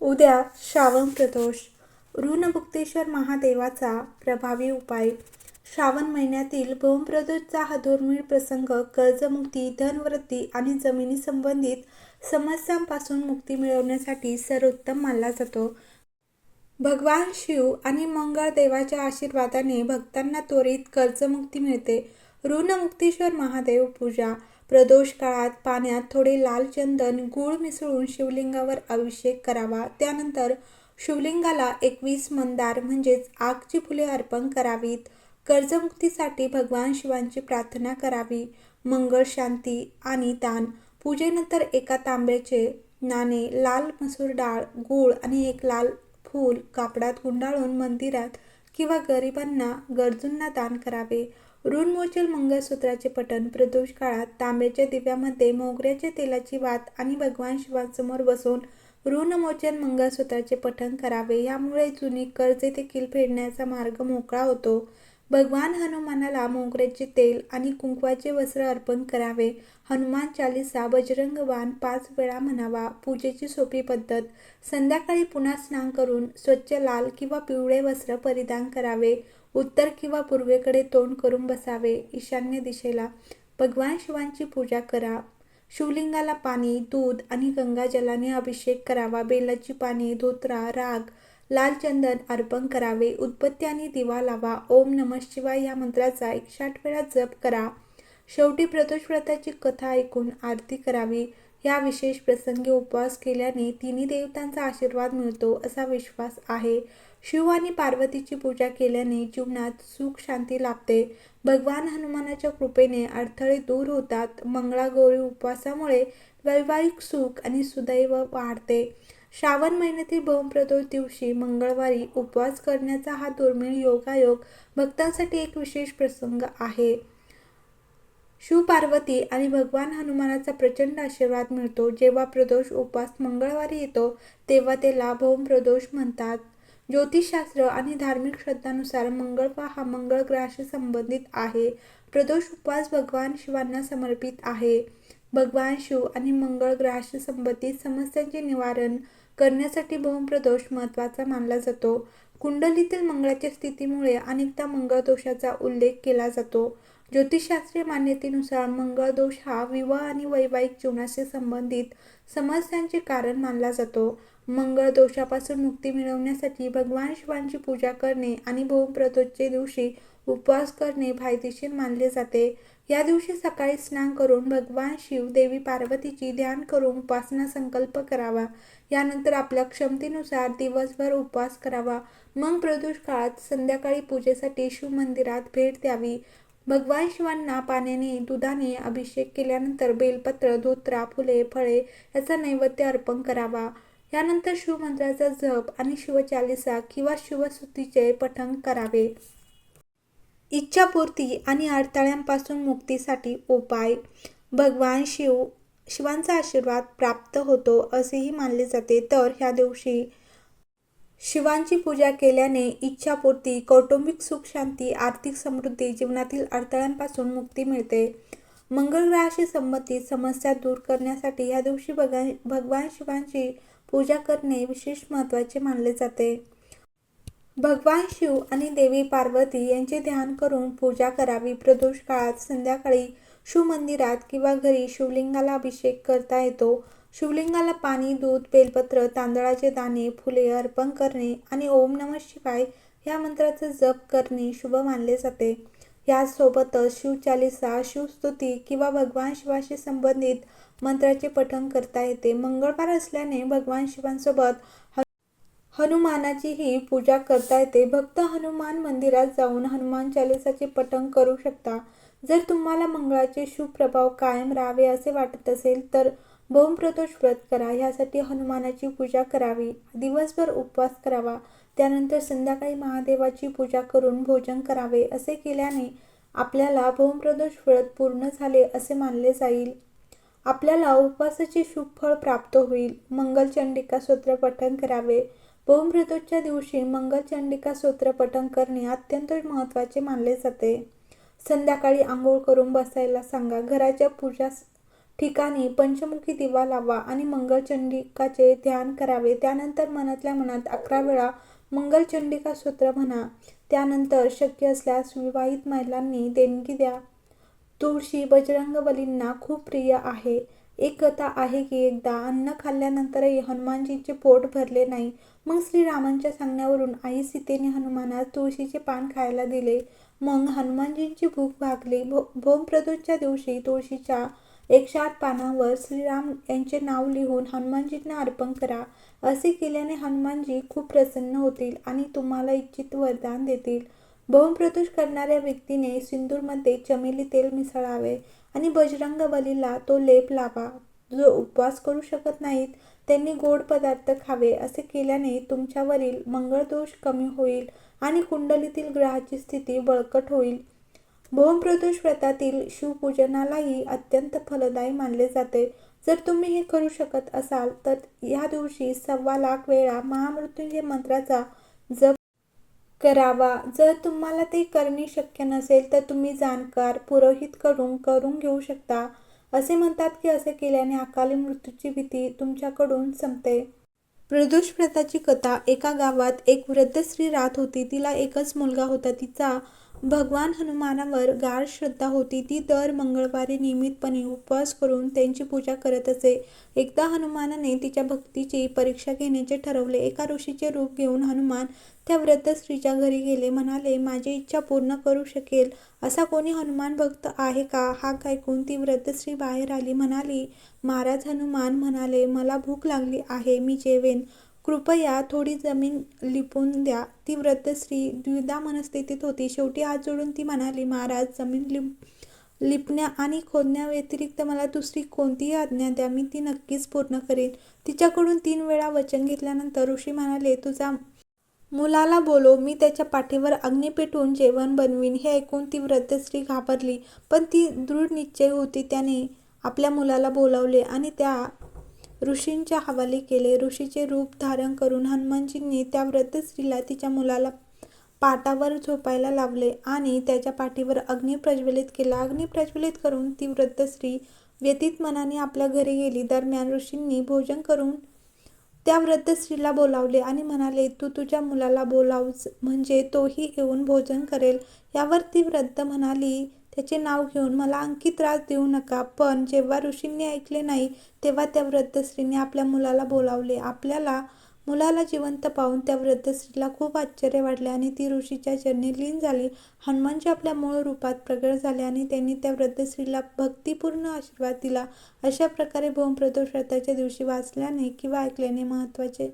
उद्या श्रावण प्रदोष. ऋणमुक्तेश्वर महादेवाचा प्रभावी उपाय. श्रावण महिन्यातील भौमप्रदोषचा हा दुर्मिळ प्रसंग कर्जमुक्ती, धनवृद्धी आणि जमिनी संबंधित समस्यांपासून मुक्ती मिळवण्यासाठी सर्वोत्तम मानला जातो. भगवान शिव आणि मंगळ देवाच्या आशीर्वादाने भक्तांना त्वरित कर्जमुक्ती मिळते. ऋणमुक्तेश्वर महादेव पूजा. प्रदोष काळात पाण्यात थोडे लाल चंदन, गूळ मिसळून शिवलिंगावर अभिषेक करावा. त्यानंतर शिवलिंगाला 21 मंदार म्हणजेच आगची फुले अर्पण करावीत. कर्जमुक्तीसाठी भगवान शिवांची प्रार्थना करावी. मंगळ, शांती आणि दान. पूजेनंतर एका तांब्याचे नाणे, लाल मसूर डाळ, गूळ आणि एक लाल फूल कापडात गुंडाळून मंदिरात किंवा गरिबांना, गरजूंना दान करावे. ऋणमोचन मंगळसूत्राचे पठण. प्रदोष काळात तांब्याच्या दिव्यामध्ये मोगऱ्याच्या तेलाची वात आणि भगवान शिवांसमोर बसून ऋणमोचन मंगळसूत्राचे पठण करावे. यामुळे जुनी कर्जे देखील फेडण्याचा मार्ग मोकळा होतो. भगवान हनुमानाला मोगऱ्याचे तेल आणि कुंकवाचे वस्त्र अर्पण करावे. हनुमान चालीसा, बजरंग बाण 5 वेळा म्हणावा. पूजेची सोपी पद्धत. संध्याकाळी पुन्हा स्नान करून स्वच्छ लाल किंवा पिवळे वस्त्र परिधान करावे. उत्तर किंवा पूर्वेकडे तोंड करून बसावे. ईशान्य दिशेला. भगवान शिवांची पूजा करा. शिवलिंगाला पाणी, दूध आणि गंगाजलाने अभिषेक करावा. बेलाची पाने, धोत्रा, राग, लाल चंदन अर्पण करावे. उदबत्ती आणि दिवा लावा. ओम नमः शिवाय या मंत्राचा 108 वेळा जप करा. शेवटी प्रदोष व्रताची कथा ऐकून आरती करावी. या विशेष प्रसंगी उपवास केल्याने तिन्ही देवतांचा आशीर्वाद मिळतो असा विश्वास आहे. शिव आणि पार्वतीची पूजा केल्याने जीवनात सुख शांती लाभते. भगवान हनुमानाच्या कृपेने अडथळे दूर होतात. मंगळागौरी उपवासामुळे वैवाहिक सुख आणि सुदैव वाढते. श्रावण महिन्यातील भौमप्रदोष दिवशी मंगळवारी उपवास करण्याचा हा दुर्मिळ योगायोग भक्तांसाठी एक विशेष प्रसंग आहे. शिव, पार्वती आणि भगवान हनुमानाचा प्रचंड आशीर्वाद मिळतो. जेव्हा प्रदोष उपवास मंगळवारी येतो तेव्हा त्याला भौमप्रदोष म्हणतात. ज्योतिषशास्त्र आणि धार्मिक श्रद्धांनुसार मंगळवार हा मंगळ ग्रहाशी संबंधित आहे. प्रदोष उपवास भगवान शिवांना समर्पित आहे. भगवान शिव आणि मंगळ ग्रहाशी संबंधित समस्यांचे निवारण करण्यासाठी भौमप्रदोष महत्त्वाचा मानला जातो. कुंडलीतील मंगळाच्या स्थितीमुळे अनेकदा मंगळ दोषाचा उल्लेख केला जातो. ज्योतिषशास्त्रीय मान्यतेनुसार मंगळ दोष हा विवाह आणि वैवाहिक जीवनाशी संबंधित समस्यांचे कारण मानला जातो. मंगळ दोषापासून मुक्ती मिळवण्यासाठी भगवान शिवांची पूजा करणे आणि भौमप्रदोषच्या दिवशी उपवास करणे फायदेशीर मानले जाते. या दिवशी सकाळी स्नान करून भगवान शिव, देवी पार्वतीची ध्यान करून उपासना संकल्प करावा. यानंतर आपल्या क्षमतेनुसार दिवसभर उपवास करावा. मग प्रदोष काळात संध्याकाळी पूजेसाठी शिव मंदिरात भेट द्यावी. भगवान शिवांना पाण्याने, दुधाने अभिषेक केल्यानंतर बेलपत्र, धोत्रा, फुले, फळे याचा नैवेद्य अर्पण करावा. यानंतर शिवमंत्राचा जप आणि शिवचालीसा किंवा शिवस्तुतीचे पठण करावे. इच्छापूर्ती आणि अडथळ्यांपासून मुक्तीसाठी उपाय. भगवान शिवांचा आशीर्वाद प्राप्त होतो असेही मानले जाते. तर ह्या दिवशी शिवांची पूजा केल्याने इच्छापूर्ती, कौटुंबिक सुख शांती, आर्थिक समृद्धी, जीवनातील अडथळ्यांपासून मुक्ती मिळते. मंगळ ग्रहाशी संबंधित समस्या दूर करण्यासाठी या दिवशी भगवान शिवांची पूजा करणे विशेष महत्त्वाचे मानले जाते. भगवान शिव आणि देवी पार्वती यांचे ध्यान करून पूजा करावी. प्रदोष काळात संध्याकाळी शिव मंदिरात किंवा घरी शिवलिंगाला अभिषेक करता येतो. शिवलिंगाला पाणी, दूध, बेलपत्र, तांदळाचे दाणे, फुले अर्पण करणे आणि ओम नमः शिवाय या मंत्राचा जप करणे शुभ मानले जाते. यासोबतच शिवचालीसा, शिवस्तुती किंवा भगवान शिवाशी संबंधित मंत्राचे पठण करता येते. मंगळवार असल्याने भगवान शिवांसोबत हनुमानाचीही पूजा करता येते. भक्त हनुमान मंदिरात जाऊन हनुमान चालीसाचे पठण करू शकता. जर तुम्हाला मंगळाचे शुभ प्रभाव कायम राहावे असे वाटत असेल तर भौमप्रदोष व्रत करा. यासाठी हनुमानाची पूजा करावी. दिवसभर उपवास करावा. त्यानंतर संध्याकाळी महादेवाची पूजा करून भोजन करावे. असे केल्याने आपल्याला भौमप्रदोष व्रत पूर्ण झाले असे मानले जाईल. आपल्याला उपवासाचे शुभ फळ प्राप्त होईल. मंगलचंडिका स्तोत्र पठण करावे. भौमप्रदोषच्या दिवशी मंगलचंडिका स्तोत्र पठण करणे अत्यंत महत्त्वाचे मानले जाते. संध्याकाळी आंघोळ करून बसायला सांगा. घराच्या ठिकाणी पंचमुखी दिवा लावा आणि मंगलचंडिकाचे ध्यान करावे. त्यानंतर मनातल्या मनात 11 वेळा मंगलचंडिका स्तोत्र म्हणा. त्यानंतर शक्य असल्यास विवाहित महिलांनी देणगी द्या. तुळशी बजरंगबलींना खूप प्रिय आहे. एक कथा आहे की एकदा अन्न खाल्ल्यानंतरही हनुमानजींचे पोट भरले नाही. मग श्रीरामांच्या सांगण्यावरून आई सीतेने हनुमानास तुळशीचे पान खायला दिले. मग हनुमानजींची भूक भागली. भोमप्रदोषच्या दिवशी तुळशीच्या 108 पानांवर श्रीराम यांचे नाव लिहून हनुमानजींना अर्पण करा. असे केल्याने हनुमानजी खूप प्रसन्न होतील आणि तुम्हाला इच्छित वरदान देतील. भोमप्रदोष करणाऱ्या व्यक्तीने सिंदूरमध्ये चमेली तेल मिसळावे आणि बजरंगबलीला तो लेप लावा. जो उपवास करू शकत नाहीत त्यांनी गोड पदार्थ खावे. असे केल्याने तुमच्यावरील मंगळदोष कमी होईल आणि कुंडलीतील ग्रहाची स्थिती बळकट होईल. भोमप्रदोष व्रतातील शिवपूजनालाही अत्यंत फलदायी मानले जाते. जर तुम्ही हे करू शकत असाल तर या दिवशी 1,25,00,000 वेळा महामृत्युंजय मंत्राचा जप करावा. जर तुम्हाला ते करणे शक्य नसेल तर तुम्ही जाणकार पुरोहितकडून करून घेऊ शकता. असे म्हणतात की असे केल्याने अकाली मृत्यूची भीती तुमच्याकडून संपते. प्रदोष व्रताची कथा. एका गावात एक वृद्ध स्त्री राहत होती. तिला एकच मुलगा होता. तिचा भगवान हनुमानावर गाढ श्रद्धा होती. ती दर मंगळवारी नियमितपणे उपवास करून त्यांची पूजा करत असे. एकदा हनुमानाने तिच्या भक्तीची परीक्षा घेण्याचे ठरवले. एका ऋषीचे रूप घेऊन हनुमान त्या वृद्ध स्त्रीच्या घरी गेले. म्हणाले, माझी इच्छा पूर्ण करू शकेल असा कोणी हनुमान भक्त आहे का? हाक ऐकून ती वृद्ध स्त्री बाहेर आली. म्हणाली, महाराज. हनुमान म्हणाले, मला भूक लागली आहे, मी जेवेन. कृपया थोडी जमीन लिपून द्या. ती वृद्ध स्त्री द्विधा मनस्थितीत होती. शेवटी हात जोडून ती म्हणाली, महाराज, जमीन लिपण्या आणि खोदण्याव्यतिरिक्त मला दुसरी कोणतीही आज्ञा द्या, मी ती नक्कीच पूर्ण करेन. तिच्याकडून 3 वेळा वचन घेतल्यानंतर ऋषी म्हणाले, तुझ्या मुलाला बोलव, मी त्याच्या पाठीवर अग्नी पेटवून जेवण बनवीन. हे ऐकून ती वृद्ध स्त्री घाबरली, पण ती दृढ निश्चयी होती. त्याने आपल्या मुलाला बोलावले आणि त्या ऋषींच्या हवाली केले. ऋषीचे रूप धारण करून हनुमानजींनी त्या वृद्ध स्त्रीला तिच्या मुलाला पाटावर झोपायला लावले आणि त्याच्या पाठीवर अग्नी प्रज्वलित केला. अग्नी प्रज्वलित करून ती वृद्ध स्त्री व्यथित मनाने आपल्या घरी गेली. दरम्यान ऋषींनी भोजन करून त्या वृद्ध स्त्रीला बोलावले आणि म्हणाले, तू तुझ्या मुलाला बोलावच, म्हणजे तोही येऊन भोजन करेल. यावर ती वृद्ध म्हणाली, त्याचे नाव घेऊन मला आणखी त्रास देऊ नका. पण जेव्हा ऋषींनी ऐकले नाही तेव्हा त्या वृद्ध स्त्रीने आपल्या मुलाला बोलावले. आपल्याला मुलाला जिवंत पाहून त्या वृद्ध स्त्रीला खूप आश्चर्य वाटले आणि ती ऋषीच्या चरणी लीन झाली. हनुमानजी आपल्या मूळ रूपात प्रगट झाले आणि त्यांनी त्या वृद्ध स्त्रीला भक्तिपूर्ण आशीर्वाद दिला. अशा प्रकारे भोमप्रदोष व्रताच्या दिवशी वाचल्याने किंवा ऐकल्याने महत्त्वाचे